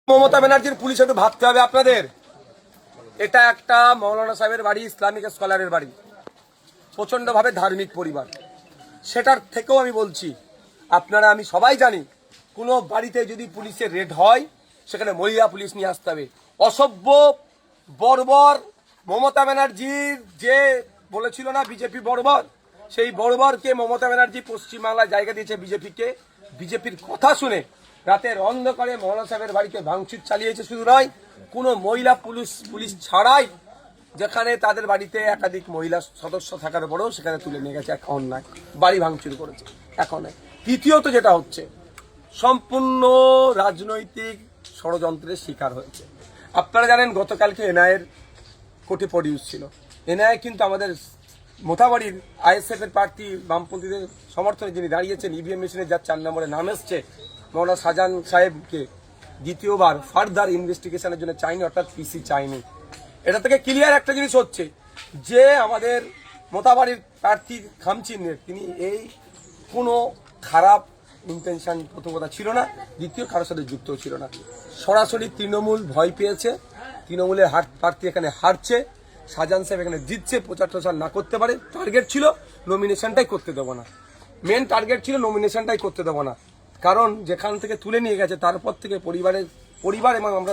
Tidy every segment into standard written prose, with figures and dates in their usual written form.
মমতা ব্যানার্জির পুলিশ একটু ভাবতে হবে আপনাদের। এটা একটা মৌলানা সাহেবের বাড়ি, ইসলামিক স্কলারের বাড়ি, প্রচন্ডভাবে ধার্মিক পরিবার। সেটার থেকেও আমি বলছি, আপনারা আমি সবাই জানি, কোনো বাড়িতে যদি পুলিশের রেড হয় সেখানে মহিলা পুলিশ নিয়ে আসতে হবে। অসভ্য বর্বর মমতা ব্যানার্জির যে বলেছিল না বিজেপি বর্বর, সেই বর্বরকে মমতা ব্যানার্জি পশ্চিমবাংলায় জায়গা দিয়েছে বিজেপিকে। বিজেপির কথা শুনে রাতের অন্ধকারে মৌলানা সাহেবের বাড়িতে ভাঙচুর চালিয়েছে। শুধু নয়, কোনো মহিলা পুলিশ ছাড়াই, যেখানে তাদের বাড়িতে একাধিক মহিলা সদস্য থাকার পরেও সেখানে তুলে নিয়ে গেছে। এক অন্যায়, বাড়ি ভাঙচুর করেছে। এখন তৃতীয়ত যেটা হচ্ছে, সম্পূর্ণ রাজনৈতিক ষড়যন্ত্রের শিকার হয়েছে। আপনারা জানেন গতকালকে এনআইএর কোর্টে প্রডিউস ছিল। এনআইএ কিন্তু আমাদের মোথাবাড়ির আইএসএফ এর প্রার্থী বামপন্থীদের সমর্থনে যিনি দাঁড়িয়েছেন, ইভিএম মেশিনে যার 4 নম্বরে নাম এসছে, মৌলানা শাহজাহান সাহেবকে দ্বিতীয়বার ফার্দার ইনভেস্টিগেশনের জন্য চাইনি, অর্থাৎ পিসি চাইনি। এটা থেকে ক্লিয়ার একটা জিনিস হচ্ছে যে আমাদের মোথাবাড়ির প্রার্থী খামচিনের তিনি এই কোনো খারাপ ইন্টেনশন প্রথম কথা ছিল না, দ্বিতীয় কারোর সাথে যুক্তও ছিল না। সরাসরি তৃণমূল ভয় পেয়েছে, তৃণমূলের প্রার্থী এখানে হারছে, শাহজাহান সাহেব এখানে জিতছে, প্রচার টচার না করতে পারে। টার্গেট ছিল নমিনেশনটাই করতে দেবো না, মেন টার্গেট ছিল নমিনেশনটাই করতে দেবো না। কারণ যেখান থেকে তুলে নিয়ে গেছে তারপর থেকে পরিবার এবং আমরা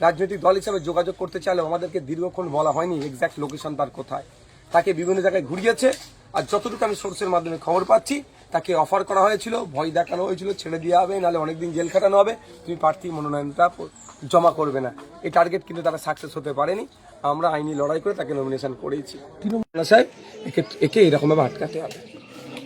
রাজনৈতিক দল হিসাবে যোগাযোগ করতে চাইলেও আমাদেরকে দীর্ঘক্ষণ বলা হয়নি এক্স্যাক্ট লোকেশন তার কোথায়। তাকে বিভিন্ন জায়গায় ঘুরিয়েছে, আর যতটুকু আমি সোর্সের মাধ্যমে খবর পাচ্ছি তাকে অফার করা হয়েছিল, ভয় দেখানো হয়েছিল, ছেড়ে দেওয়া হবে, নাহলে অনেকদিন জেল খাটানো হবে, তুমি প্রার্থী মনোনয়নটা জমা করবে না। এই টার্গেট কিন্তু তারা সাকসেস হতে পারেনি। আমরা আইনি লড়াই করে তাকে নমিনেশন করেছি। তৃণমূল সাহেব একে এরকমভাবে আটকাতে হবে।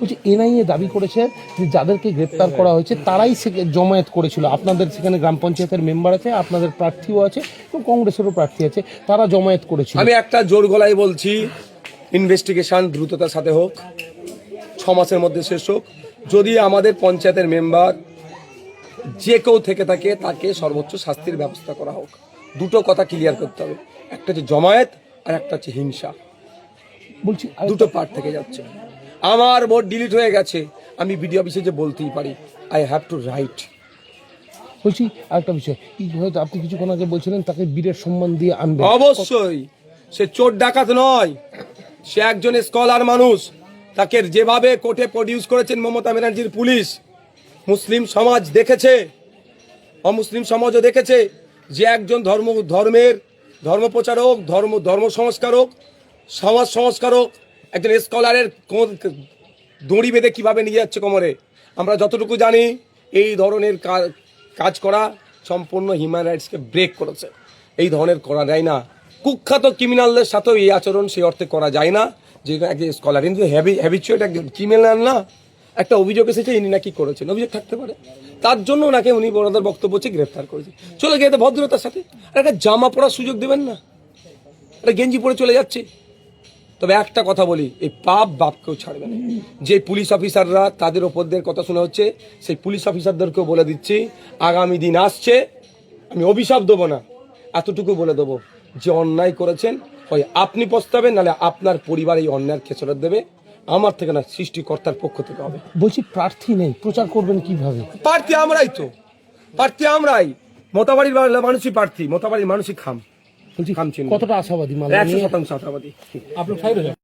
বলছি, এনআইএ দাবি করেছে যে যাদেরকে গ্রেপ্তার করা হয়েছে তারাই জমায়েত করেছিল। আপনাদের সেখানে গ্রাম পঞ্চায়েতের মেম্বার আছে, আপনাদের প্রার্থীও আছে এবং কংগ্রেসেরও প্রার্থী আছে, তারা জমায়েত করেছিল। আমি একটা জোর গলায় বলছি, ইনভেস্টিগেশন দ্রুততার সাথে হোক, 6 মাসের মধ্যে শেষ হোক। যদি আমাদের পঞ্চায়েতের মেম্বার যে কেউ থেকে থাকে তাকে সর্বোচ্চ শাস্তির ব্যবস্থা করা হোক। দুটো কথা ক্লিয়ার করতে হবে, একটা হচ্ছে জমায়েত আর একটা হচ্ছে হিংসা। বলছি দুটো পার্ট থেকে যাচ্ছে। আমার ভোট ডিলিট হয়ে গেছে, আমি বিডিও অফিসে যে বলতেই পারি, আই হ্যাভ টু রাইট। বলছি আরেকটা বিষয়, হয়তো আপনি কিছুক্ষণ আগে বলছিলেন তাকে বীরের সম্মান দিয়ে আনবে। অবশ্যই, সে চোর ডাকাত নয়, সে একজন স্কলার মানুষ। তাকে যেভাবে কোর্টে প্রডিউস করেছেন মমতা ব্যানার্জির পুলিশ, মুসলিম সমাজ দেখেছে, অমুসলিম সমাজও দেখেছে যে একজন ধর্ম প্রচারক, ধর্ম সংস্কারক, সমাজ সংস্কারক, একজন স্কলারের দড়ি বেঁধে কিভাবে নিয়ে যাচ্ছে কোমরে। আমরা যতটুকু জানি এই ধরনের কাজ করা সম্পূর্ণ হিউম্যান রাইটসকে ব্রেক করেছে। এই ধরনের করা যায় না। কুখ্যাত ক্রিমিনালদের সাথেও এই আচরণ সেই অর্থে করা যায় না যে একজন স্কলার কিন্তু হ্যাবিচুয়েট একজন ক্রিমিনাল না। একটা অভিযোগ এসেছে, ইনি নাকি করেছেন, অভিযোগ থাকতে পারে, তার জন্য ওনাকে উনি ওনাদের বক্তব্য হচ্ছে গ্রেফতার করেছে। চলে গিয়ে ভদ্রতার সাথে একটা জামা পরার সুযোগ দেবেন না, একটা গেঞ্জি পরে চলে যাচ্ছে। তবে একটা কথা বলি, এই বাপ কেউ ছাড়বে না। যে পুলিশ অফিসাররা তাদের ওপরদের কথা শোনা হচ্ছে, সেই পুলিশ অফিসারদেরকেও বলে দিচ্ছি, আগামী দিন আসছে, আমি অভিশাপ দেবো না, এতটুকু বলে দেবো, যে অন্যায় করেছেন হয় আপনি পস্তাবেন, নাহলে আপনার পরিবার এই অন্যায়ের খেসারত দেবে। আমার থেকে না, সৃষ্টিকর্তার পক্ষ থেকে হবে। বলছি প্রার্থী নেই, প্রচার করবেন কিভাবে? প্রার্থী আমরাই, মোথাবাড়ির মানুষই প্রার্থী, মোথাবাড়ির মানুষই খাম। কতটা আশাবাদী? 100% আশাবাদী। আপনার